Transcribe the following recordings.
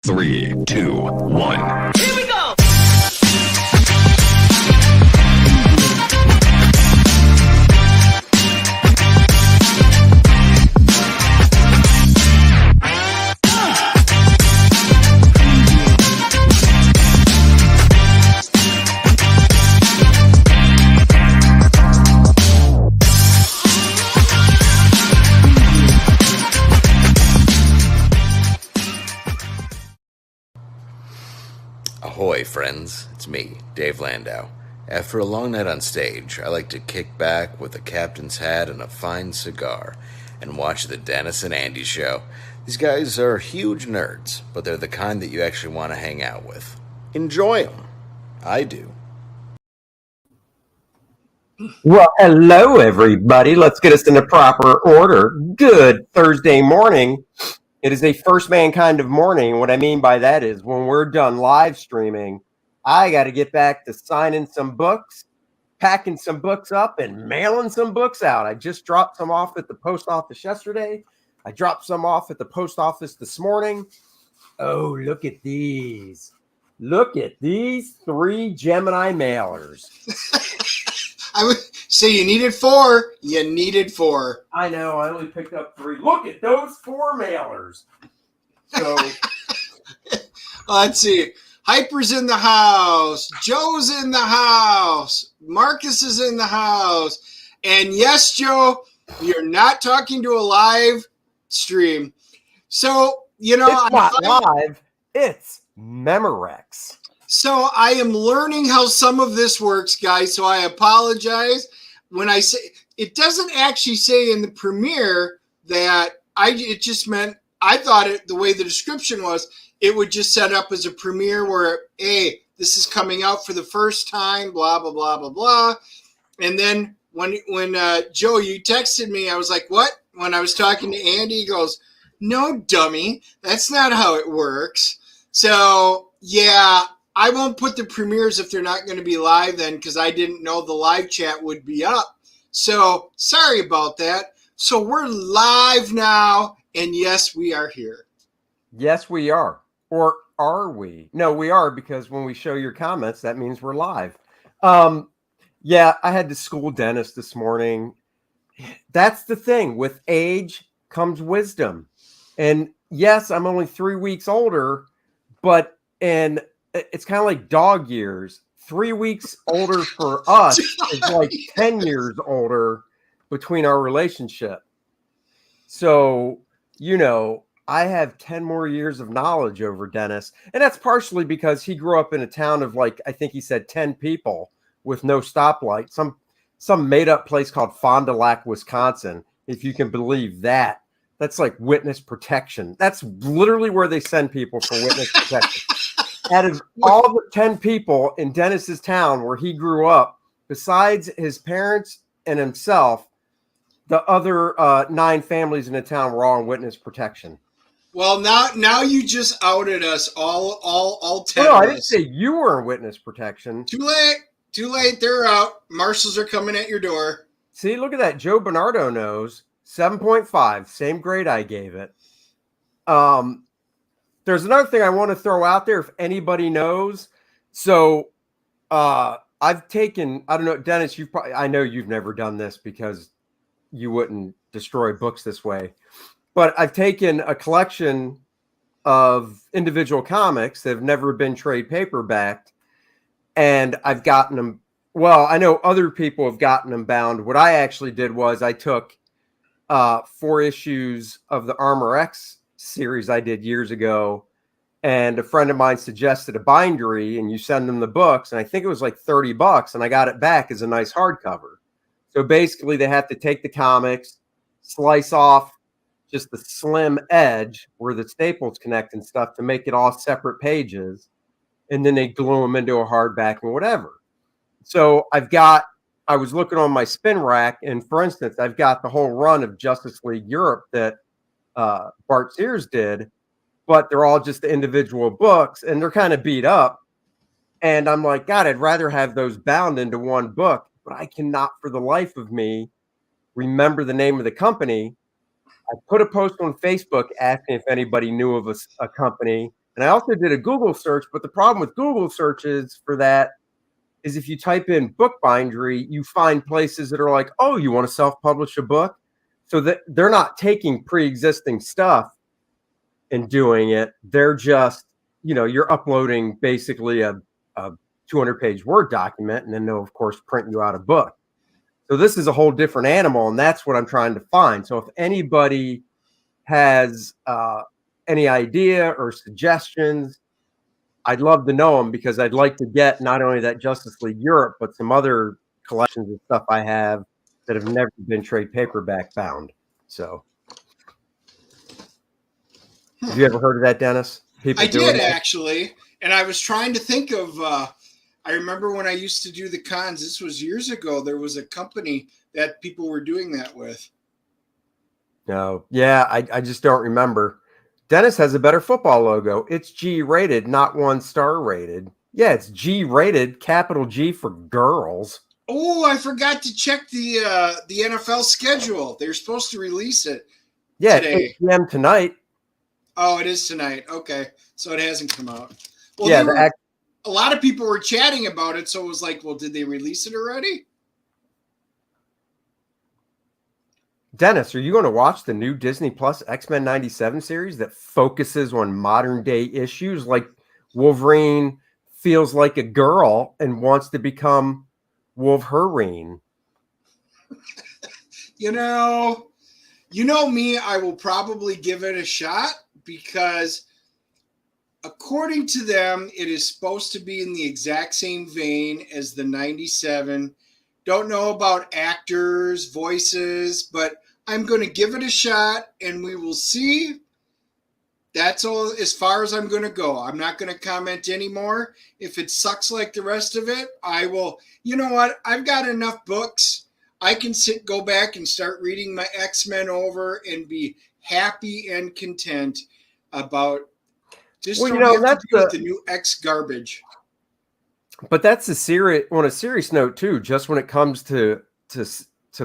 3, 2, 1. Here we go! Ahoy, friends. It's me, Dave Landau. After a long night on stage, I like to kick back with a captain's hat and a fine cigar and watch the Dennis and Andy show. These guys are huge nerds, but they're the kind that you actually want to hang out with. Enjoy them. I do. Well, hello, everybody. Let's get us in the proper order. Good Thursday morning. It is a first man kind of morning. What I mean by that is when we're done live streaming, I got to get back to signing some books, packing some books up, and mailing some books out. I just dropped some off at the post office yesterday. I dropped some off at the post office this morning. Oh, look at these. Look at these 3 Gemini mailers. I would say you needed 4. You needed 4. I know. I only picked up 3. Look at those 4 mailers. So let's see. Hyper's in the house. Joe's in the house. Marcus is in the house. And yes, Joe, you're not talking to a live stream. So, you know, it's not live. It's Memorex. So I am learning how some of this works, guys. So I apologize when I say it doesn't actually say in the premiere that it just meant I thought it the way the description was, it would just set up as a premiere where, hey, this is coming out for the first time, blah, blah, blah, blah, blah. And then when Joe, you texted me, I was like, what? When I was talking to Andy, he goes, no, dummy, that's not how it works. So, yeah, I won't put the premieres if they're not going to be live then because I didn't know the live chat would be up. So sorry about that. So we're live now. And yes, we are here. Yes, we are. Or are we? No, we are because when we show your comments, that means we're live. Yeah, I had to school Dennis this morning. That's the thing. With age comes wisdom. And yes, I'm only 3 weeks older, but it's kind of like dog years. 3 weeks older for us is like 10 years older between our relationship. So, you know, I have 10 more years of knowledge over Dennis. And that's partially because he grew up in a town of like, I think he said 10 people with no stoplight. Some made up place called Fond du Lac, Wisconsin. If you can believe that. That's like witness protection. That's literally where they send people for witness protection. Out of all the 10 people in Dennis's town where he grew up, besides his parents and himself, the other 9 families in the town were all in witness protection. Well, now you just outed us all 10. No, I didn't say you were in witness protection. Too late. They're out. Marshals are coming at your door. See, look at that. Joe Bernardo knows 7.5, same grade I gave it. There's another thing I want to throw out there if anybody knows. So I've taken, I don't know, Dennis, I know you've never done this because you wouldn't destroy books this way. But I've taken a collection of individual comics that have never been trade paperbacked, and I've gotten them. Well, I know other people have gotten them bound. What I actually did was I took 4 issues of the Armor X series I did years ago, and a friend of mine suggested a bindery, and you send them the books, and I think it was like $30, and I got it back as a nice hardcover. So basically, they have to take the comics, slice off just the slim edge where the staples connect and stuff to make it all separate pages, and then they glue them into a hardback and whatever. So I was looking on my spin rack, and for instance, I've got the whole run of Justice League Europe that Bart Sears did, but they're all just the individual books, and they're kind of beat up. And I'm like, God, I'd rather have those bound into one book, but I cannot for the life of me remember the name of the company. I put a post on Facebook asking if anybody knew of a company. And I also did a Google search, but the problem with Google searches for that is if you type in bookbindery, you find places that are like, oh, you want to self-publish a book? So that they're not taking pre-existing stuff and doing it. They're just, you're uploading basically a 200-page Word document, and then they'll, of course, print you out a book. So this is a whole different animal, and that's what I'm trying to find. So if anybody has any idea or suggestions, I'd love to know them, because I'd like to get not only that Justice League Europe, but some other collections of stuff I have that have never been trade paperback bound. So have you ever heard of that, Dennis? I did, actually. And I was trying to think of, I remember when I used to do the cons, this was years ago, there was a company that people were doing that with. No. Yeah, I just don't remember. Dennis has a better football logo. It's G rated, not 1-star rated. Yeah, it's G rated, capital G for girls. Oh, I forgot to check the NFL schedule. They're supposed to release it today. 8 p.m. tonight. Oh, it is tonight. Okay. So it hasn't come out. Well, yeah, a lot of people were chatting about it, so it was like, well, did they release it already? Dennis, are you going to watch the new Disney Plus X-Men 97 series that focuses on modern day issues, like Wolverine feels like a girl and wants to become Wolverine? You know me, I will probably give it a shot, because according to them, it is supposed to be in the exact same vein as the 97. Don't know about actors, voices, but I'm going to give it a shot, and we will see. That's all as far as I'm going to go. I'm not going to comment anymore. If it sucks like the rest of it, I will. You know what? I've got enough books. I can go back and start reading my X-Men over and be happy and content about just don't have to deal with the new X garbage. But that's on a serious note too. Just when it comes to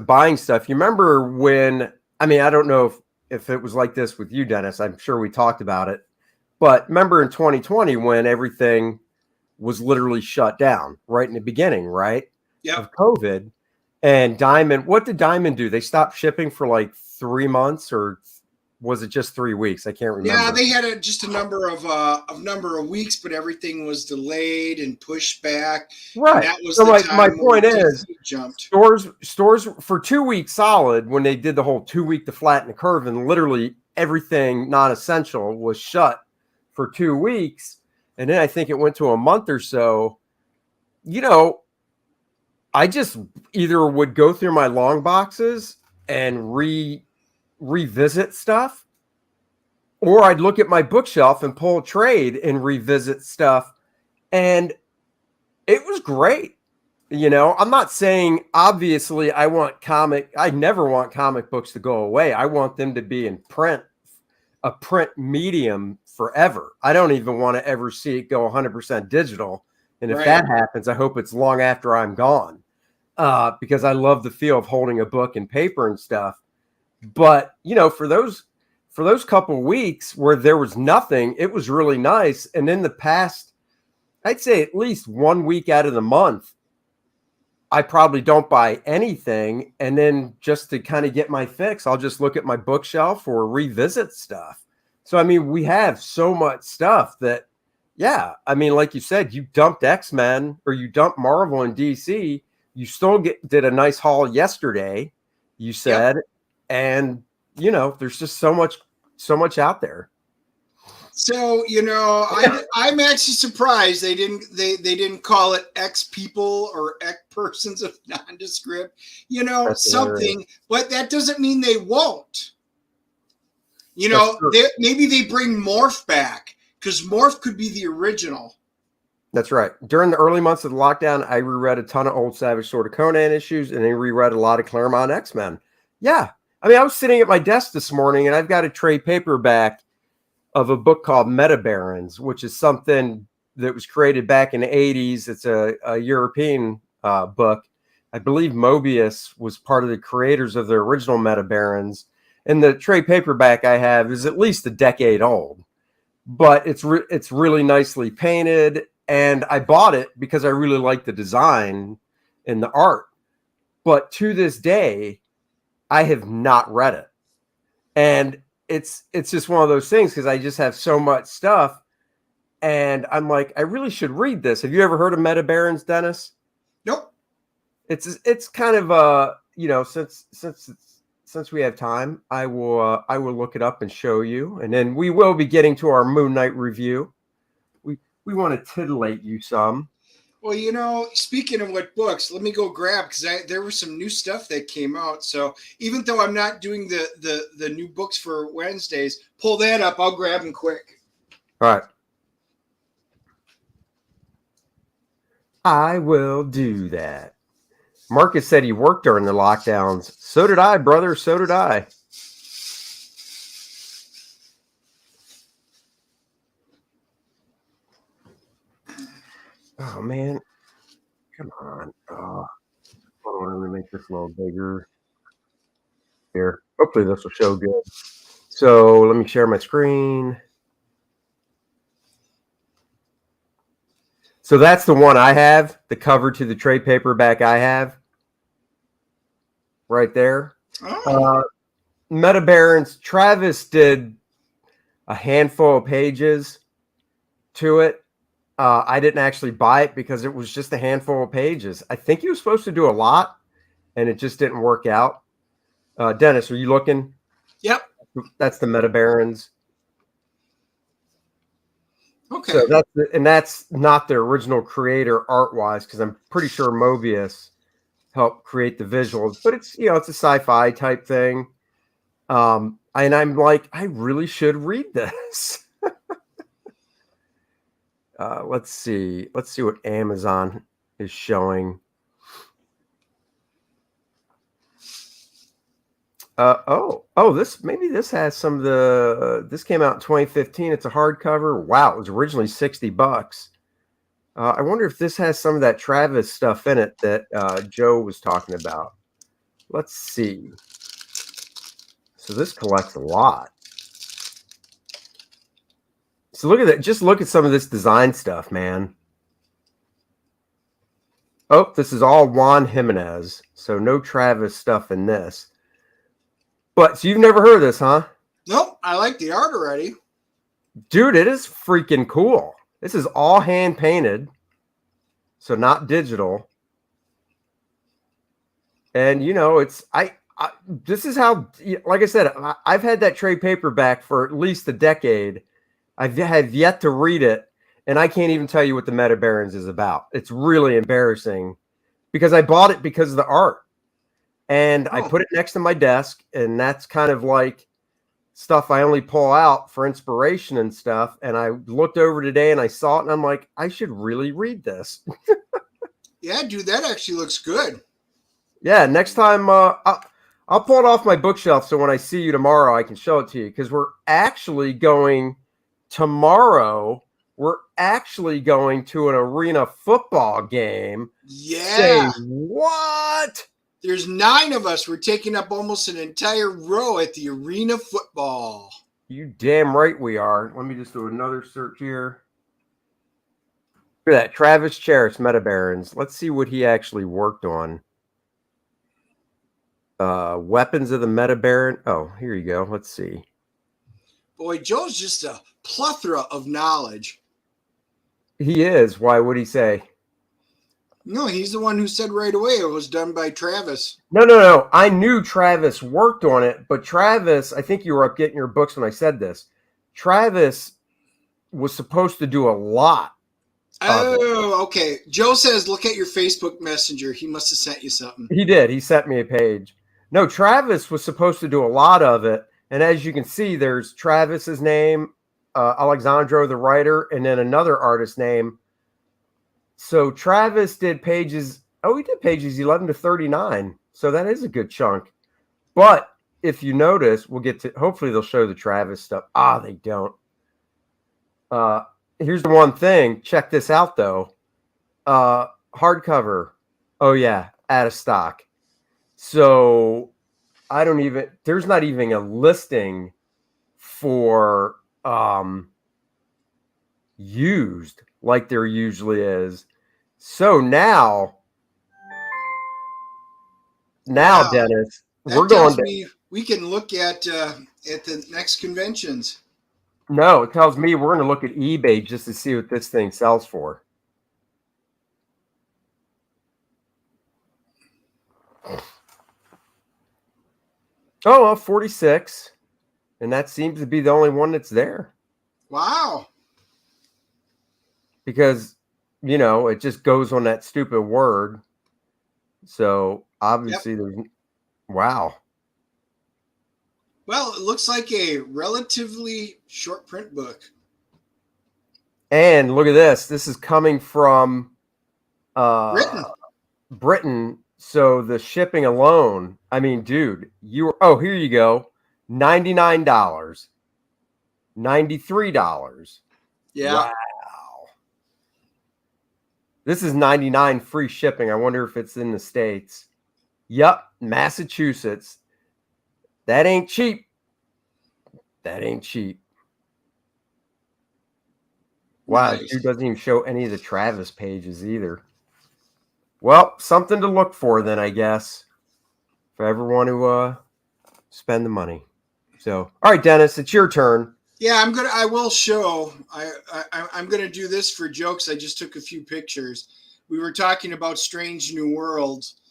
buying stuff, you remember when? I mean, I don't know if it was like this with you, Dennis. I'm sure we talked about it, but remember in 2020 when everything was literally shut down right in the beginning, right? Yeah. Of COVID, and Diamond. What did Diamond do? They stopped shipping for like 3 months, or was it just 3 weeks? I can't remember. Yeah, they had just a number of weeks, but everything was delayed and pushed back. Right. That was so my point is, jumped. Stores for 2 weeks solid, when they did the whole 2 week to flatten the curve, and literally everything non-essential was shut for 2 weeks, and then I think it went to a month or so. I just either would go through my long boxes and revisit stuff, or I'd look at my bookshelf and pull a trade and revisit stuff. And it was great. I'm not saying, obviously, I never want comic books to go away. I want them to be in print, a print medium forever. I don't even want to ever see it go 100% digital. And if that happens, I hope it's long after I'm gone, because I love the feel of holding a book and paper and stuff. But, for those couple weeks where there was nothing, it was really nice. And in the past, I'd say at least 1 week out of the month, I probably don't buy anything. And then just to kind of get my fix, I'll just look at my bookshelf or revisit stuff. So, I mean, we have so much stuff that, yeah, I mean, like you said, you dumped X-Men or you dumped Marvel and DC. You still did a nice haul yesterday, you said. Yep. And, there's just so much out there. So, I'm actually surprised they didn't call it X people or X persons of nondescript, That's something, hilarious. But that doesn't mean they won't. Maybe they bring Morph back, because Morph could be the original. That's right. During the early months of the lockdown, I reread a ton of old Savage Sword of Conan issues, and then reread a lot of Claremont X-Men. Yeah. I mean, I was sitting at my desk this morning, and I've got a trade paperback of a book called Meta Barons, which is something that was created back in the 80s. It's a European book. I believe Mobius was part of the creators of the original Meta Barons. And the trade paperback I have is at least a decade old. but it's really nicely painted, and I bought it because I really like the design and the art. But to this day, I have not read it, and it's just one of those things because I just have so much stuff, and I'm like, I really should read this. Have you ever heard of Meta Barons, Dennis? Nope. It's kind of since we have time, I will look it up and show you, and then we will be getting to our Moon Knight review. We want to titillate you some. Well, you know, speaking of what books, let me go grab because there was some new stuff that came out. So even though I'm not doing the new books for Wednesdays, pull that up. I'll grab them quick. All right. I will do that. Marcus said he worked during the lockdowns. So did I, brother. So did I. Oh, man. Come on. Oh, hold on. Let me make this a little bigger. Here. Hopefully this will show good. So let me share my screen. So that's the one I have. The cover to the trade paperback I have. Right there. Oh. Meta Barons, Travis did a handful of pages to it. I didn't actually buy it because it was just a handful of pages. I think he was supposed to do a lot, and it just didn't work out. Dennis, are you looking? Yep. That's the Meta Barons. Okay. So that's not the original creator art-wise, because I'm pretty sure Mobius helped create the visuals, but it's it's a sci-fi type thing. And I'm like, I really should read this. Let's see what Amazon is showing. This has some of the. This came out in 2015. It's a hardcover. Wow, it was originally $60. I wonder if this has some of that Travis stuff in it that Joe was talking about. Let's see. So this collects a lot. So look at that. Just look at some of this design stuff, man. Oh, this is all Juan Jimenez. So no Travis stuff in this. But so you've never heard of this, huh? Nope. I like the art already. Dude, it is freaking cool. This is all hand painted. So not digital. And this is how, like I said, I've had that trade paperback for at least a decade. I have yet to read it, and I can't even tell you what the Meta Barons is about. It's really embarrassing because I bought it because of the art, and I put it next to my desk, and that's kind of like stuff I only pull out for inspiration and stuff. And I looked over today, and I saw it, and I'm like, I should really read this. Yeah, dude, that actually looks good. Yeah, next time I'll pull it off my bookshelf so when I see you tomorrow, I can show it to you because we're actually going tomorrow. We're actually going to an arena football game. Yeah. Say what? There's 9 of us. We're taking up almost an entire row at the arena football. You damn right we are. Let me just do another search here. Look at that. Travis Charest, Meta Barons. Let's see what he actually worked on. Weapons of the Meta Baron. Oh, here you go. Let's see. Boy, Joe's just a plethora of knowledge. He is. Why would he say? No, he's the one who said right away it was done by Travis. No. I knew Travis worked on it, but Travis, I think you were up getting your books when I said this. Travis was supposed to do a lot. Oh, okay. Joe says, look at your Facebook Messenger. He must have sent you something. He did. He sent me a page. No, Travis was supposed to do a lot of it. And as you can see, there's Travis's name, Alexandro, the writer, and then another artist's name. So Travis did pages. Oh, he did pages 11 to 39. So that is a good chunk. But if you notice, we'll get to, hopefully they'll show the Travis stuff. They don't. Here's the one thing. Check this out, though. Hardcover. Oh, yeah. Out of stock. So there's not even a listing for used like there usually is. So now, Wow. Dennis, That we're tells going to. me we can look at the next conventions. No, it tells me we're going to look at eBay just to see what this thing sells for. Oh, well, 46. And that seems to be the only one that's there. Wow. Because, it just goes on that stupid word. So obviously there's. Wow. Well, it looks like a relatively short print book. And look at this. This is coming from Britain. So the shipping alone, I mean, dude, here you go. $99. $93. Yeah. Wow. This is 99 free shipping. I wonder if it's in the States. Yep, Massachusetts. That ain't cheap. That ain't cheap. Wow, Nice. dude doesn't even show any of the Travis pages either. Well, something to look for then, I guess, for everyone who spend the money. So, all right, Dennis, it's your turn. Yeah, I will show. I'm gonna do this for jokes. I just took a few pictures. We were talking about Strange New Worlds,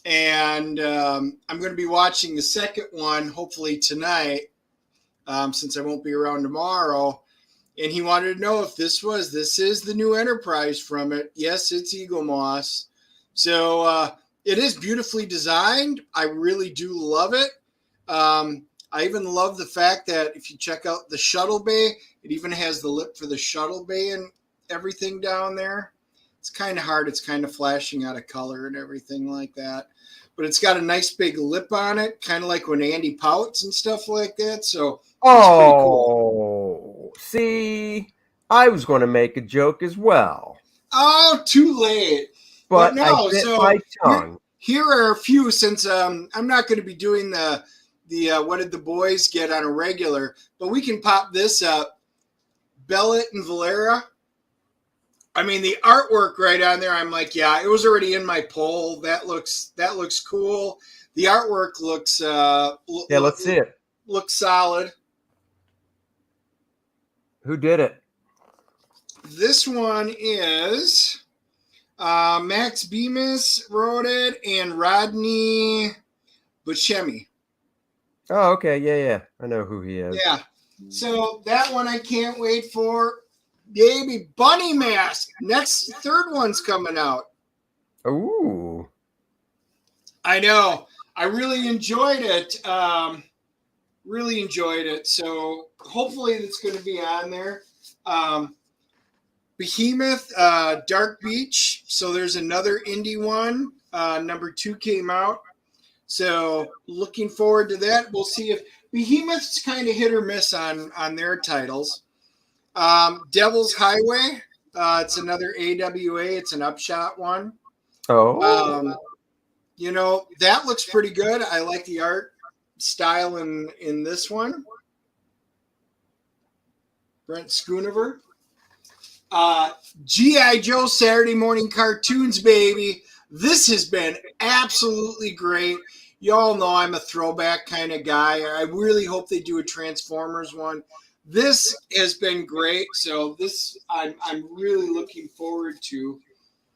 and I'm gonna be watching the second one hopefully tonight, since I won't be around tomorrow. And he wanted to know if this is the new Enterprise from it. Yes, it's Eagle Moss. So it is beautifully designed. I really do love it. I even love the fact that if you check out the shuttle bay, it even has the lip for the shuttle bay and everything down there. It's kind of hard. It's kind of flashing out of color and everything like that. But it's got a nice big lip on it, kind of like when Andy pouts and stuff like that. So it's pretty cool. See, I was going to make a joke as well. Oh, too late. But no, I bit my tongue. Here are a few, since I'm not going to be doing the what did the boys get on a regular, but we can pop this up. Bellet and Valera. I mean, the artwork right on there, I'm like, yeah, it was already in my poll. That looks cool. The artwork looks let's see it. Looks solid. Who did it? This one is Max Bemis wrote it and Rodney Buscemi. Oh, okay. Yeah. I know who he is. Yeah. So that one I can't wait for. Baby Bunny Mask. Next third one's coming out. Ooh. I know. I really enjoyed it. So hopefully it's going to be on there. Behemoth, Dark Beach. So there's another indie one. Number 2 came out. So looking forward to that. We'll see if Behemoth's kind of hit or miss on their titles. Devil's Highway. It's another AWA. It's an upshot one. Oh. That looks pretty good. I like the art style in this one. Brent Schoonover. G.I. Joe Saturday morning cartoons, baby. This has been absolutely great. Y'all know I'm a throwback kind of guy. I really hope they do a Transformers one. This has been great. So this I'm really looking forward to.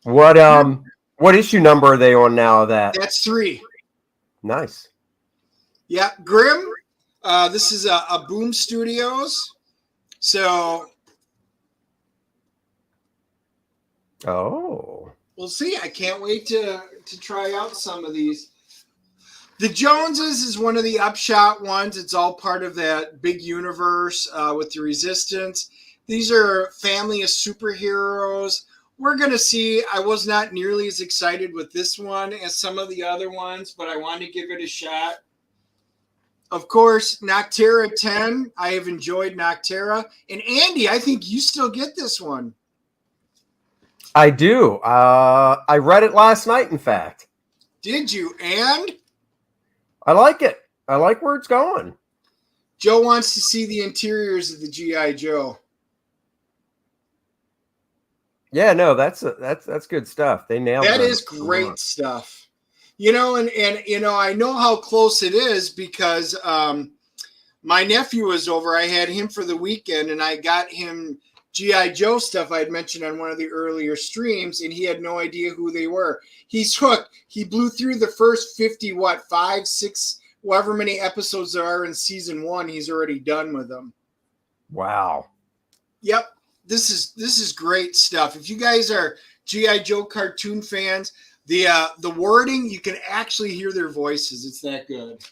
What issue number are they on now? That's 3. Nice. Yeah, Grimm. This is a Boom Studios. So. Oh. We'll see. I can't wait to try out some of these. The Joneses is one of the upshot ones. It's all part of that big universe with the Resistance. These are family of superheroes. We're going to see. I was not nearly as excited with this one as some of the other ones, but I wanted to give it a shot. Of course, Noctera 10. I have enjoyed Noctera. And Andy, I think you still get this one. I do. I read it last night, in fact. Did you? And? I like it. I like where it's going. Joe wants to see the interiors of the G.I. Joe. Yeah, no, that's good stuff. They nailed That them. is great stuff. And I know how close it is because my nephew was over. I had him for the weekend, and I got him G.I. Joe stuff I had mentioned on one of the earlier streams, and he had no idea who they were. He's hooked. He blew through the first 50, 5, 6, however many episodes there are in season 1. He's already done with them. Wow. Yep. This is great stuff. If you guys are G.I. Joe cartoon fans, the wording, you can actually hear their voices. It's that good.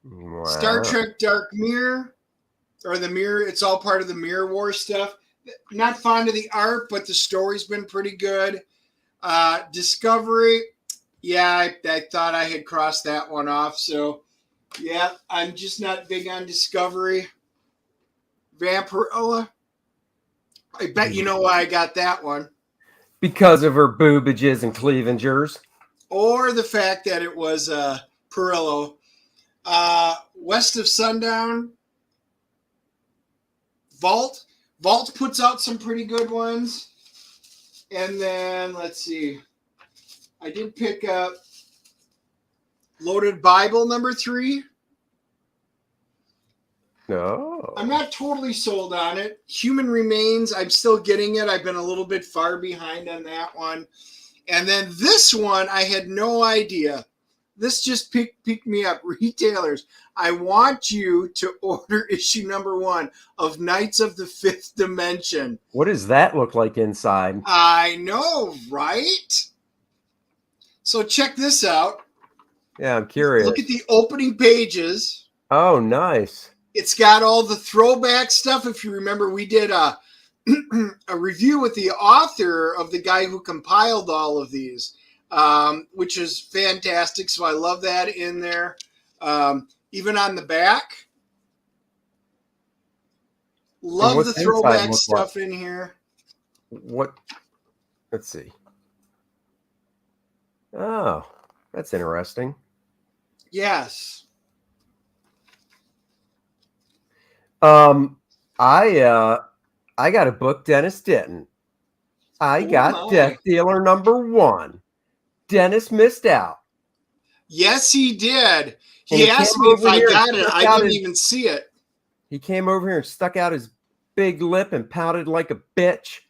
Wow. Star Trek Dark Mirror, or the Mirror, it's all part of the Mirror War stuff. Not fond of the art, but the story's been pretty good. Discovery, yeah, I thought I had crossed that one off. So, yeah, I'm just not big on Discovery. Vampirola, I bet you know why I got that one. Because of her boobages and cleavagers. Or the fact that it was Perillo. West of Sundown, Vault puts out some pretty good ones. And then, let's see, I did pick up Loaded Bible number 3. No. I'm not totally sold on it. Human Remains, I'm still getting it. I've been a little bit far behind on that one. And then this one, I had no idea. This just picked me up. Retailers, I want you to order issue number 1 of Knights of the Fifth Dimension. What does that look like inside? I know, right? So check this out. Yeah, I'm curious. Look at the opening pages. Oh, nice. It's got all the throwback stuff. If you remember, we did a review with the author of the guy who compiled all of these, which is fantastic. So I love that in there. Even on the back. Love the throwback stuff in here. What? Let's see. Oh, that's interesting. Yes. I got a book Dennis didn't. I got Death Dealer number 1. Dennis missed out. Yes, he did. He asked me if I got it. I didn't even see it. He came over here and stuck out his big lip and pouted like a bitch.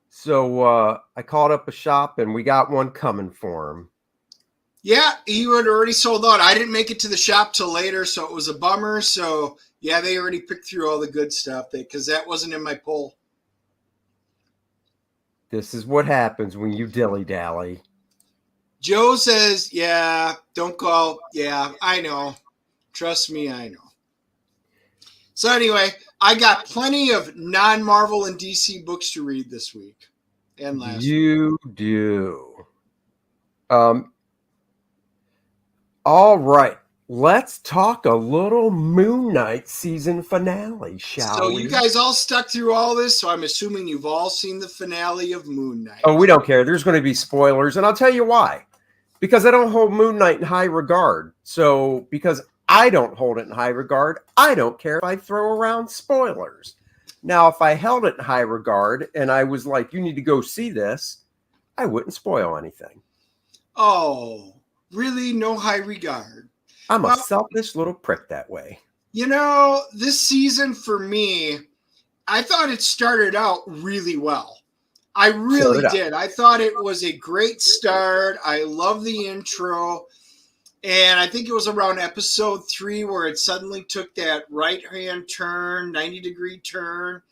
So I called up a shop and we got one coming for him. Yeah, he had already sold out. I didn't make it to the shop till later, so it was a bummer. So, yeah, they already picked through all the good stuff because that wasn't in my poll. This is what happens when you dilly-dally. Joe says, yeah, don't call. Yeah, I know. Trust me, I know. So anyway, I got plenty of non-Marvel and DC books to read this week and last week. You do. All right. Let's talk a little Moon Knight season finale, shall we? So you guys all stuck through all this, so I'm assuming you've all seen the finale of Moon Knight. Oh, we don't care. There's going to be spoilers, and I'll tell you why. Because I don't hold Moon Knight in high regard. So because I don't hold it in high regard, I don't care if I throw around spoilers. Now, if I held it in high regard and I was like, you need to go see this, I wouldn't spoil anything. Oh, really? No high regard? I'm a selfish little prick that way. You know, this season for me, I thought it started out really well. I really did. I thought it was a great start. I love the intro. And I think it was around episode 3 where it suddenly took that right-hand turn, 90-degree turn,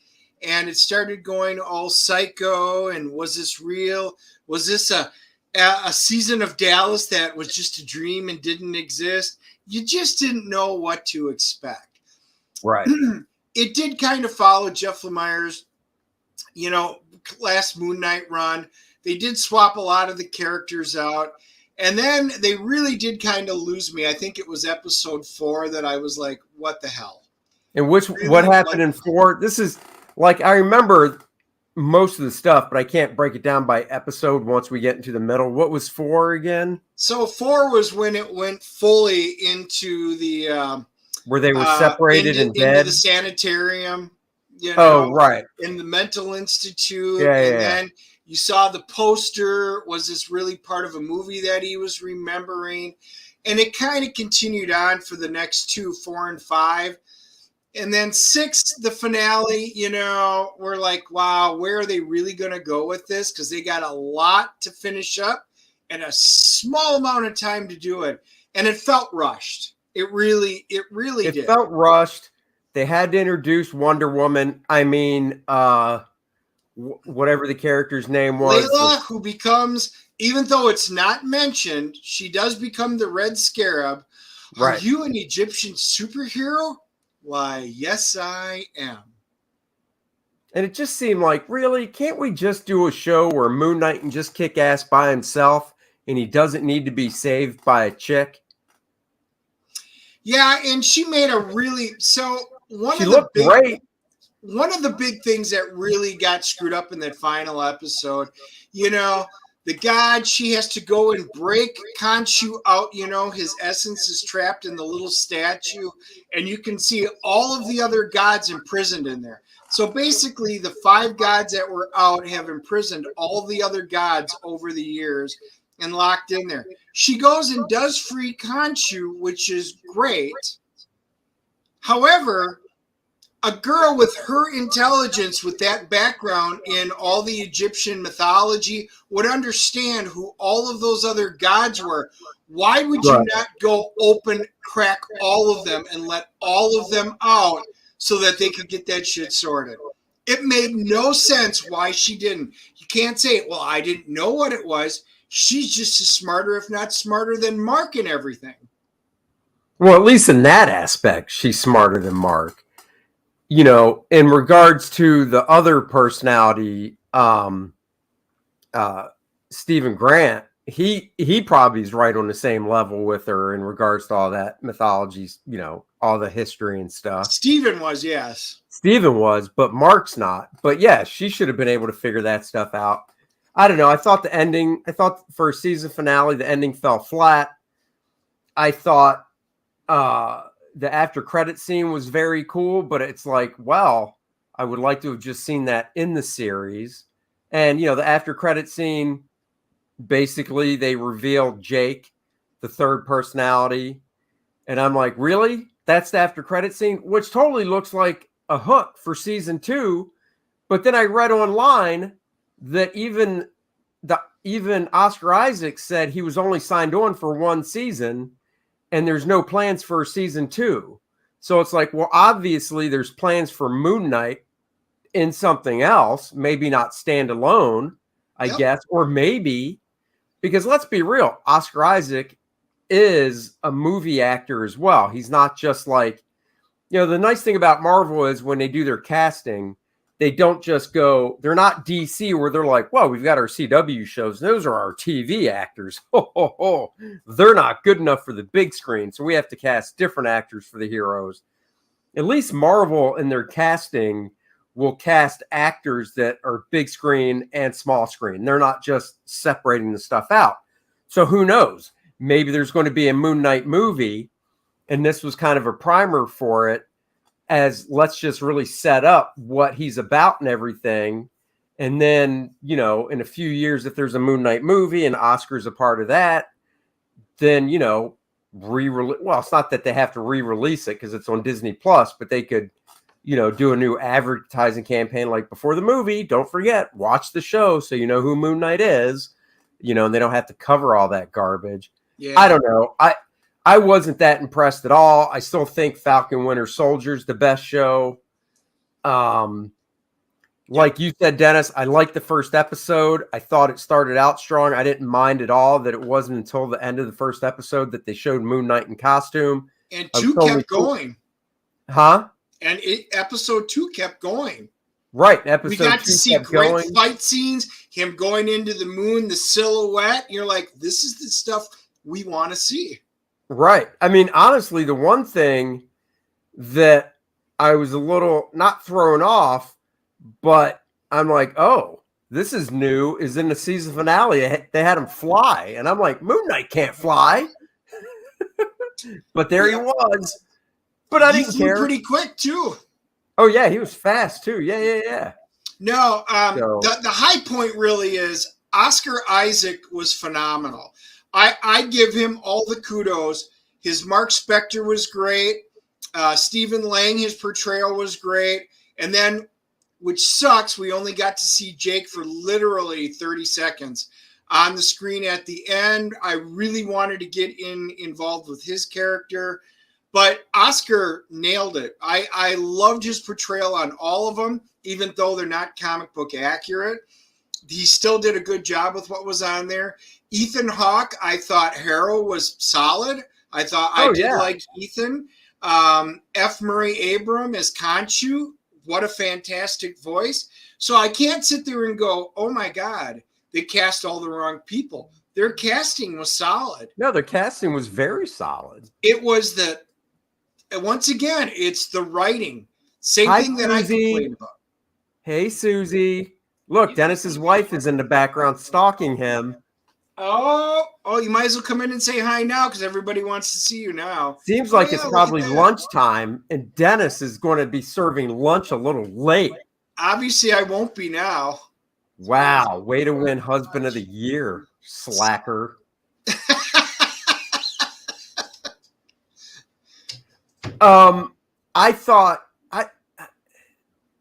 and it started going all psycho. And was this real? Was this a season of Dallas that was just a dream and didn't exist? You just didn't know what to expect. Right. It did kind of follow Jeff Lemire's, last Moon Knight run. They did swap a lot of the characters out. And then they really did kind of lose me. I think it was episode 4 that I was like, what the hell? And what happened in 4? This is like, I remember most of the stuff, but I can't break it down by episode once we get into the middle. What was 4 again? So 4 was when it went fully into the... where they were separated and dead? Into the sanitarium. you Oh, know, right. in the mental institute. Yeah, And yeah. then you saw the poster. Was this really part of a movie that he was remembering? And it kind of continued on for the next 2, 4, and 5. And then 6, the finale, you know, we're like, wow, where are they really going to go with this? Because they got a lot to finish up and a small amount of time to do it. And it felt rushed. It really did. It felt rushed. They had to introduce Wonder Woman. I mean, whatever the character's name was. Layla, who becomes, even though it's not mentioned, she does become the Red Scarab. Are Right. you an Egyptian superhero? Why, yes, I am. And it just seemed like, really, can't we just do a show where Moon Knight can just kick ass by himself and he doesn't need to be saved by a chick? Yeah, and she made a really She looked great. One of the big things that really got screwed up in that final episode, you know, the god, she has to go and break Khonshu out, you know, his essence is trapped in the little statue, and you can see all of the other gods imprisoned in there. So basically, the 5 gods that were out have imprisoned all the other gods over the years and locked in there. She goes and does free Khonshu, which is great. However, a girl with her intelligence, with that background in all the Egyptian mythology, would understand who all of those other gods were. Why would you not go open, crack all of them, and let all of them out so that they could get that shit sorted? It made no sense why she didn't. You can't say, well, I didn't know what it was. She's just as smarter, if not smarter, than Mark and everything. Well, at least in that aspect, she's smarter than Mark. You know, in regards to the other personality, Stephen Grant, he probably is right on the same level with her in regards to all that mythology, you know, all the history and stuff. Stephen was, yes. Stephen was, but Mark's not. But yeah, she should have been able to figure that stuff out. I don't know. I thought for a season finale, the ending fell flat. I thought the after credit scene was very cool, but it's like, well, I would like to have just seen that in the series. And, you know, the after credit scene, basically they revealed Jake, the third personality. And I'm like, really? That's the after credit scene, which totally looks like a hook for season 2. But then I read online that even Oscar Isaac said he was only signed on for 1 season and there's no plans for season 2. So it's like, well, obviously there's plans for Moon Knight in something else, maybe not standalone, I guess, or maybe, because let's be real, Oscar Isaac is a movie actor as well. He's not just like, you know, the nice thing about Marvel is when they do their casting, they don't just go, they're not DC where they're like, well, we've got our CW shows. Those are our TV actors. They're not good enough for the big screen. So we have to cast different actors for the heroes. At least Marvel in their casting will cast actors that are big screen and small screen. They're not just separating the stuff out. So who knows? Maybe there's going to be a Moon Knight movie, and this was kind of a primer for it, as let's just really set up what he's about and everything. And then, you know, in a few years, if there's a Moon Knight movie and Oscar's a part of that, then, you know, well, it's not that they have to re-release it because it's on Disney Plus, but they could, you know, do a new advertising campaign like before the movie. Don't forget, watch the show so you know who Moon Knight is, you know, and they don't have to cover all that garbage. Yeah. I don't know. I wasn't that impressed at all. I still think Falcon Winter Soldier's the best show. Like you said, Dennis, I liked the first episode. I thought it started out strong. I didn't mind at all that it wasn't until the end of the first episode that they showed Moon Knight in costume. And 2 kept going. Huh? And episode 2 kept going. Right. Episode 2 we got to see great fight scenes, him going into the moon, the silhouette. You're like, this is the stuff we want to see. Right. I mean, honestly, the one thing that I was a little not thrown off, but I'm like, oh, this is new, is in the season finale. They had him fly. And I'm like, Moon Knight can't fly. But there he was. But I didn't care. Pretty quick, too. Oh yeah, he was fast too. Yeah. No, So the high point really is Oscar Isaac was phenomenal. I give him all the kudos. His Mark Spector was great. Stephen Lang, his portrayal was great. And then, which sucks, we only got to see Jake for literally 30 seconds on the screen at the end. I really wanted to get involved with his character, but Oscar nailed it. I loved his portrayal on all of them, even though they're not comic book accurate. He still did a good job with what was on there. Ethan Hawke, I thought Harrow was solid. I thought I did like Ethan. F. Murray Abram as Khonshu. What a fantastic voice. So I can't sit there and go, oh my God, they cast all the wrong people. Their casting was solid. no, their casting was very solid. It was once again, it's the writing. Same thing that I complained about. Hey, Susie. Look, Dennis's wife is in the background stalking him. Oh, you might as well come in and say hi now because everybody wants to see you now. Seems like it's probably lunchtime, and Dennis is going to be serving lunch a little late. Obviously, I won't be now. Wow, way to win Husband of the Year, slacker. I thought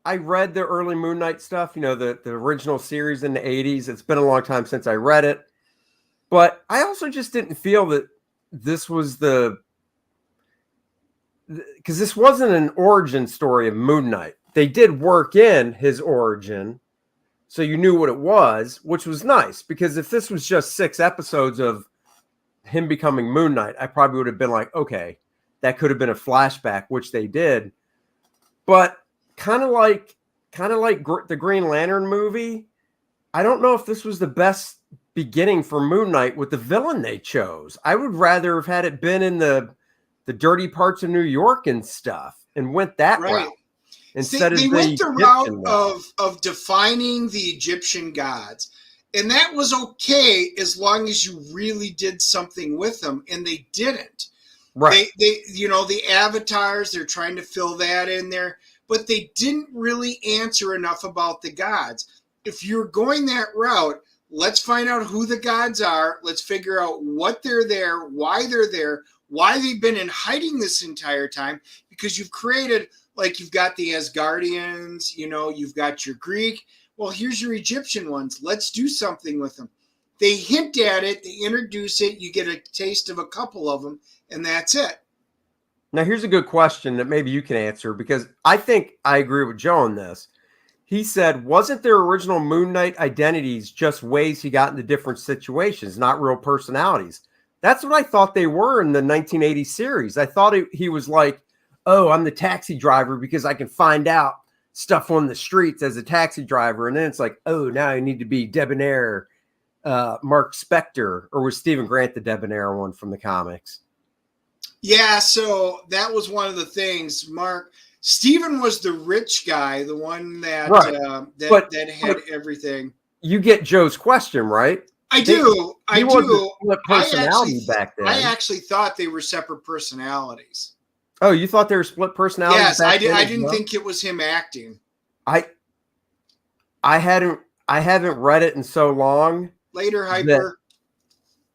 I read the early Moon Knight stuff, the original series in the 80s. It's been a long time since I read it. But I also just didn't feel that this was because this wasn't an origin story of Moon Knight. They did work in his origin, so you knew what it was, which was nice. Because if this was just 6 episodes of him becoming Moon Knight, I probably would have been like, okay, that could have been a flashback, which they did. But kind of like the Green Lantern movie, I don't know if this was the best beginning for Moon Knight with the villain they chose. I would rather have had it been in the dirty parts of New York and stuff and went that route. Instead they went the route of defining the Egyptian gods. And that was okay as long as you really did something with them, and they didn't. Right. They the avatars, they're trying to fill that in there, but they didn't really answer enough about the gods. If you're going that route, let's find out who the gods are. Let's figure out what they're there, why they've been in hiding this entire time, because you've created, like, you've got the Asgardians, you've got your Greek. Well, here's your Egyptian ones. Let's do something with them. They hint at it, they introduce it, you get a taste of a couple of them, and that's it. Now, here's a good question that maybe you can answer, because I think I agree with Joe on this. He said, wasn't their original Moon Knight identities just ways he got into different situations, not real personalities? That's what I thought they were in the 1980 series. I thought he was like, oh, I'm the taxi driver because I can find out stuff on the streets as a taxi driver. And then it's like, oh, now I need to be debonair, Mark Spector, or was Stephen Grant the debonair one from the comics? Yeah, so that was one of the things, Stephen was the rich guy, the one that that had everything. You get Joe's question, right? I do. Split personality back then. I actually thought they were separate personalities. Oh, you thought they were split personalities? Yes, I did. I didn't think it was him acting. I haven't read it in so long. Later, Hyper.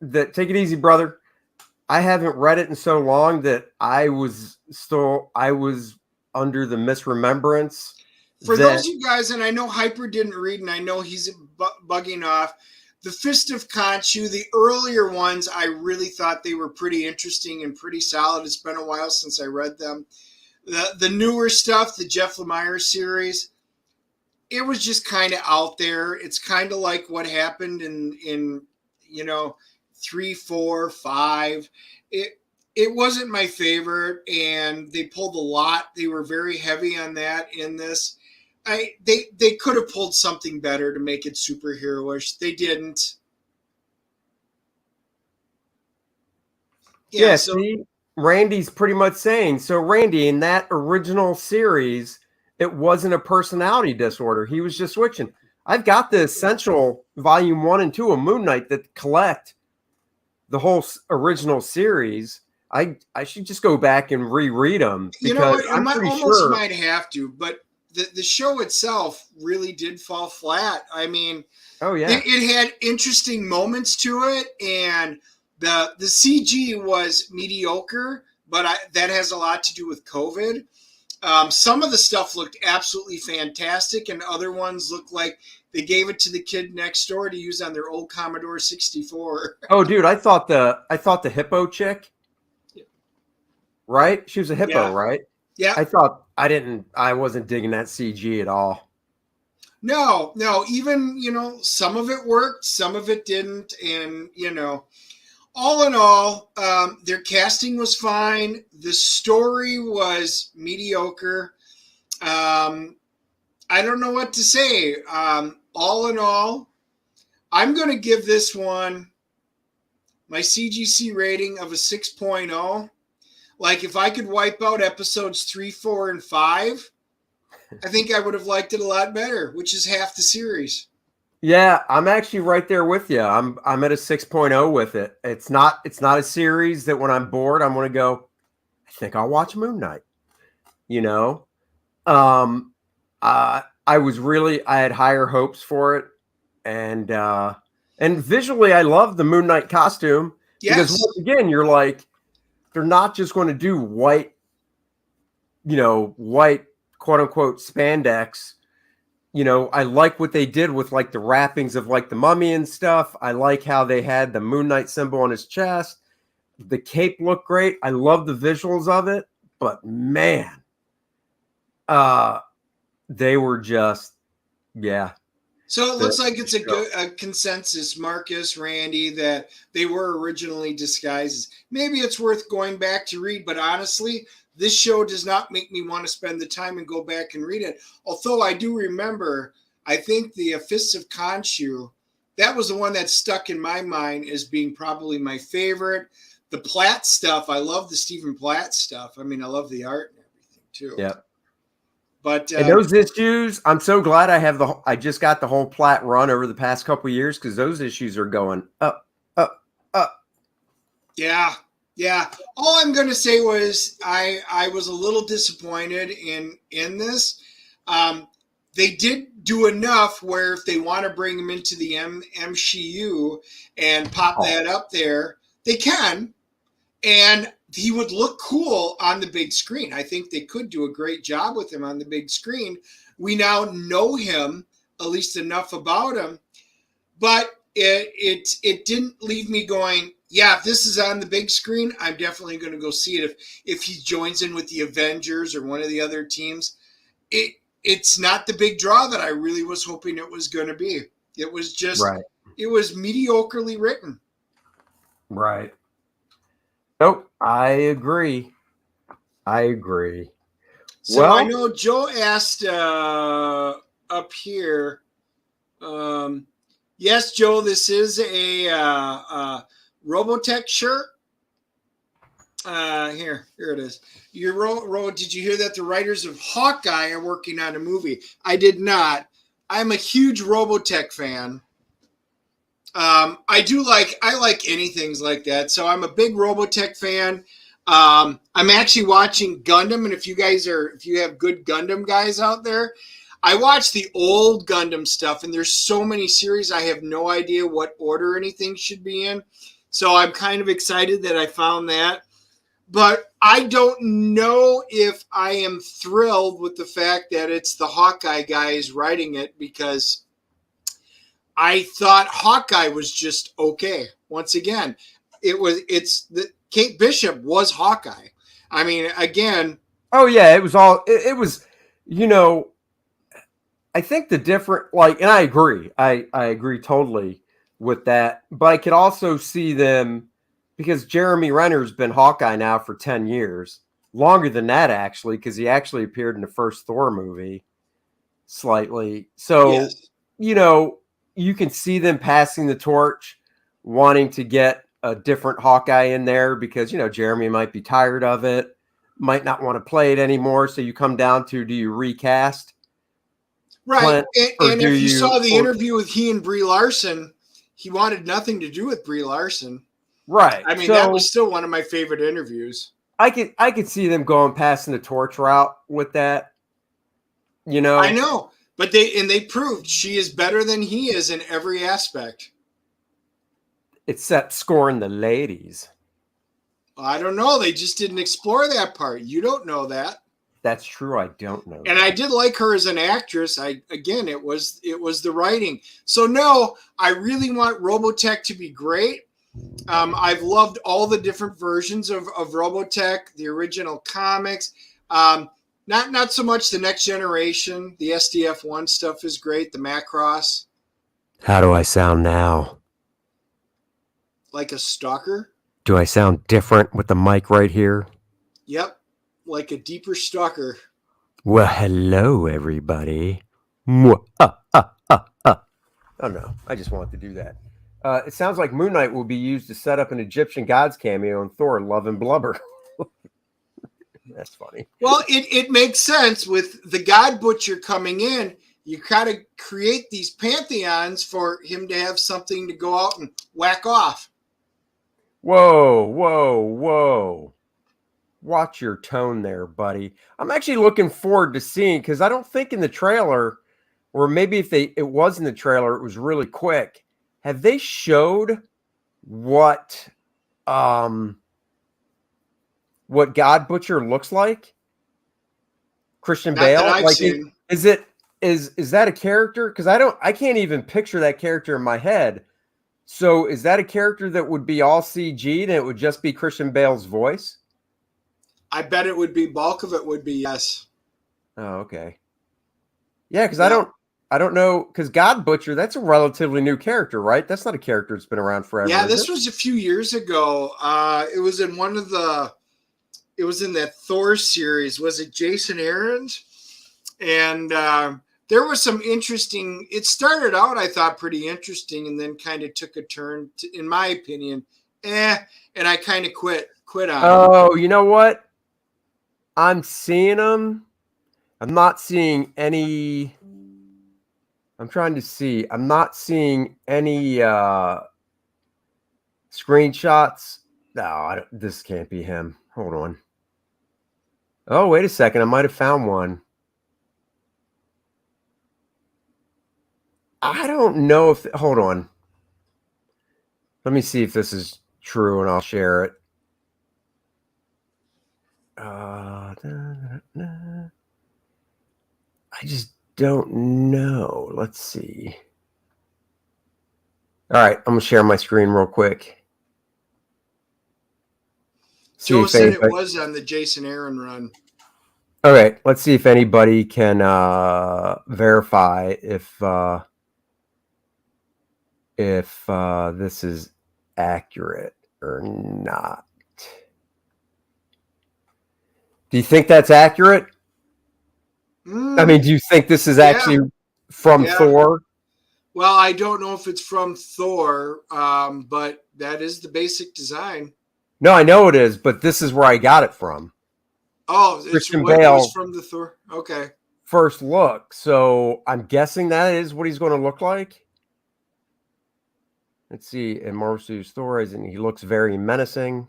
That take it easy, brother. I haven't read it in so long that I was under the misremembrance. For those of you guys, and I know Hyper didn't read, and I know he's bugging off, the Fist of Khonshu, the earlier ones, I really thought they were pretty interesting and pretty solid. It's been a while since I read them. The newer stuff, the Jeff Lemire series, it was just kind of out there. It's kind of like what happened in 3, 4, 5. It wasn't my favorite, and they pulled a lot. They were very heavy on that in this. They could have pulled something better to make it superhero-ish. They didn't. Yeah, see, Randy's pretty much saying, so Randy, in that original series, it wasn't a personality disorder. He was just switching. I've got the Essential Volume 1 and 2 of Moon Knight that collect the whole original series. I should just go back and reread them You know because what? I'm I pretty almost sure. might have to, but the show itself really did fall flat. I mean, Oh yeah, it had interesting moments to it, and the CG was mediocre, but that has a lot to do with COVID. Some of the stuff looked absolutely fantastic, and other ones looked like they gave it to the kid next door to use on their old Commodore 64. oh dude, I thought the hippo chick, right? She was a hippo, Yeah. right? Yeah. I wasn't digging that CG at all. No, even, some of it worked, some of it didn't. And, all in all, their casting was fine. The story was mediocre. I don't know what to say. All in all, I'm going to give this one my CGC rating of a 6.0. Like, if I could wipe out episodes 3, 4, and 5, I think I would have liked it a lot better, which is half the series. Yeah, I'm actually right there with you. I'm at a 6.0 with it. It's not a series that when I'm bored, I'm going to go, I think I'll watch Moon Knight. You know? I had higher hopes for it. And visually I love the Moon Knight costume. Yes. Because once again, you're like, they're not just going to do white quote unquote spandex. I like what they did with like the wrappings of like the mummy and stuff. I like how they had the Moon Knight symbol on his chest. The cape looked great. I love the visuals of it, but man, they were just, yeah. So it looks like it's a consensus, Marcus, Randy, that they were originally disguises. Maybe it's worth going back to read, but honestly, this show does not make me want to spend the time and go back and read it. Although I do remember, I think the Fists of Khonshu, that was the one that stuck in my mind as being probably my favorite. The Platt stuff, I love the Stephen Platt stuff. I mean, I love the art and everything too. Yeah. But and those issues, I'm so glad I just got the whole Platt run over the past couple of years because those issues are going up, up, up. Yeah. Yeah. All I'm going to say was I was a little disappointed in this. They did do enough where if they want to bring him into the MCU and pop that up there, they can. And he would look cool on the big screen. I think they could do a great job with him on the big screen. We now know him, at least enough about him. But it didn't leave me going, yeah, if this is on the big screen, I'm definitely going to go see it. If he joins in with the Avengers or one of the other teams, it's not the big draw that I really was hoping it was going to be. It was just, It was mediocrely written. Right. Nope, I agree. So I know Joe asked up here. Yes, Joe, this is a Robotech shirt. Here it is. Did you hear that the writers of Hawkeye are working on a movie? I did not. I'm a huge Robotech fan. I like anything like that. So I'm a big Robotech fan. I'm actually watching Gundam, and if you have good Gundam guys out there, I watch the old Gundam stuff, and there's so many series I have no idea what order anything should be in. So I'm kind of excited that I found that. But I don't know if I am thrilled with the fact that it's the Hawkeye guys writing it, because I thought Hawkeye was just okay. Once again, Kate Bishop was Hawkeye. I mean, again. Oh yeah, it was all. It was, I think the different, and I agree. I agree totally with that. But I could also see them, because Jeremy Renner's been Hawkeye now for 10 years, longer than that actually, because he actually appeared in the first Thor movie slightly. So, yes. You can see them passing the torch, wanting to get a different Hawkeye in there because, Jeremy might be tired of it, might not want to play it anymore. So you come down to, do you recast? Right. And if you saw the interview with he and Brie Larson, he wanted nothing to do with Brie Larson. Right. I mean, So that was still one of my favorite interviews. I could see them going passing the torch route with that. You know, I know, but they proved she is better than he is in every aspect. except scoring the ladies. I don't know. They just didn't explore that part. You don't know that. That's true. I don't know. And I did like her as an actress. It was the writing. So no, I really want Robotech to be great. I've loved all the different versions of Robotech, the original comics. Not so much the next generation. The SDF1 stuff is great. The Macross. How do I sound now? Like a stalker? Do I sound different with the mic right here? Yep. Like a deeper stalker. Well, hello, everybody. Oh, no. I just wanted to do that. It sounds like Moon Knight will be used to set up an Egyptian gods cameo in Thor, Love and Blubber. That's funny. Well, it makes sense with the God Butcher coming in. You gotta create these pantheons for him to have something to go out and whack off. Whoa. Watch your tone there, buddy. I'm actually looking forward to seeing, because I don't think in the trailer, or maybe if it was in the trailer, it was really quick. Have they showed what God Butcher looks like? Christian Not Bale? that I've Like, seen. is that a character? Because I can't even picture that character in my head. So is that a character that would be all CG'd and it would just be Christian Bale's voice? I bet it would be, bulk of it would be yes. Oh, okay. Yeah, because I don't know, because God Butcher, that's a relatively new character, right? That's not a character that's been around forever. Yeah, this was a few years ago. It was in it was in that Thor series. Was it Jason Aaron's? And there was some interesting, it started out, I thought, pretty interesting, and then kind of took a turn, in my opinion, and I kind of quit on it. Oh, you know what? I'm seeing them. I'm not seeing any. I'm trying to see. I'm not seeing any screenshots. No, this can't be him. Hold on. Oh, wait a second. I might have found one. I don't know if. Hold on. Let me see if this is true, and I'll share it. I just don't know. Let's see. All right, I'm gonna share my screen real quick. Joe said it was on the Jason Aaron run. All right, let's see if anybody can verify if this is accurate or not. Do you think that's accurate? I mean, do you think this is actually from Thor? Well, I don't know if it's from Thor, but that is the basic design. No, I know it is, but this is where I got it from. Oh, Christian Bale was from the Thor. Okay. First look. So I'm guessing that is what he's going to look like. Let's see. In Marvel Studios Thor, and he looks very menacing.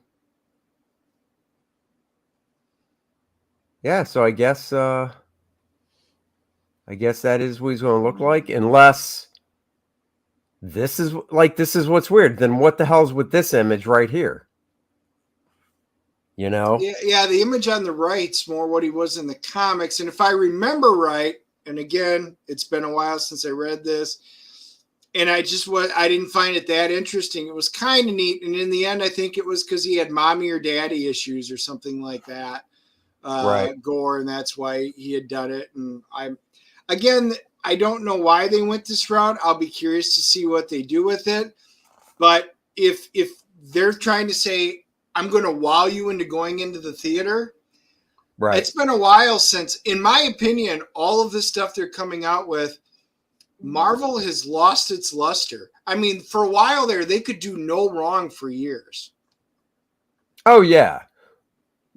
Yeah, so I guess that is what he's going to look like, unless this is what's weird. Then what the hell's with this image right here? You know? Yeah, the image on the right's more what he was in the comics. And if I remember right, and again, it's been a while since I read this, and I didn't find it that interesting. It was kind of neat. And in the end, I think it was because he had mommy or daddy issues or something like that. Right. Gore, and that's why he had done it. And I don't know why they went this route. I'll be curious to see what they do with it. But if they're trying to say, I'm going to wow you into going into the theater, right? It's been a while since, in my opinion, all of this stuff they're coming out with, Marvel has lost its luster. I mean, for a while there, they could do no wrong for years. Oh, yeah.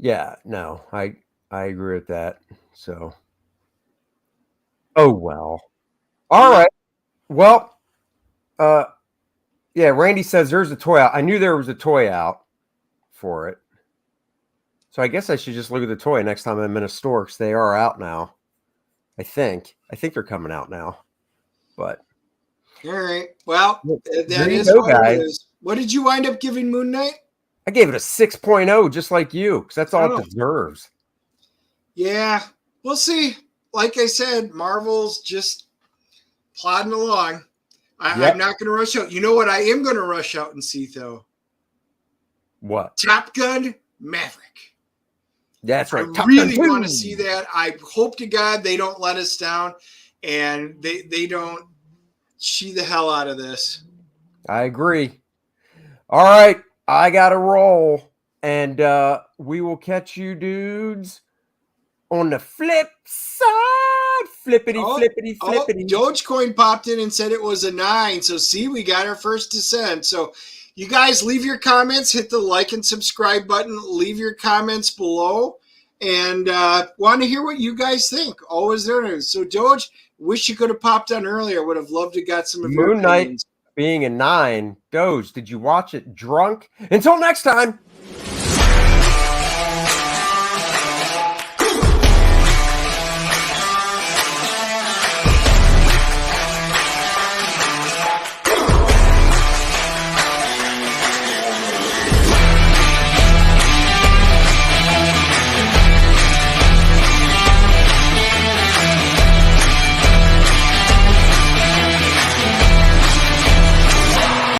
Yeah, no, I agree with that. So, oh well. All right. Well, Yeah, Randy says there's a toy out. I knew there was a toy out for it. So I guess I should just look at the toy next time I'm in a store because they are out now. I think they're coming out now. But all right. Well, that there you is go, what guys. it is. What did you wind up giving Moon Knight? I gave it a 6.0, just like you, because that's all Oh. it deserves. Yeah, we'll see. Like I said, Marvel's just plodding along. I'm not going to rush out. You know what I am going to rush out and see, though? What? Top Gun Maverick. That's right. I really want to see that. I hope to God they don't let us down and they don't cheat the hell out of this. I agree. All right. I got to roll. And we will catch you dudes on the flip side. Flippity, flippity, flippity. Dogecoin popped in and said it was a 9. So see, we got our first descent. So you guys leave your comments, hit the like and subscribe button, leave your comments below, and want to hear what you guys think. Always there. So Doge, wish you could have popped on earlier. Would have loved to got some of your Moon Knight opinions. being a 9. Doge, did you watch it drunk? Until next time.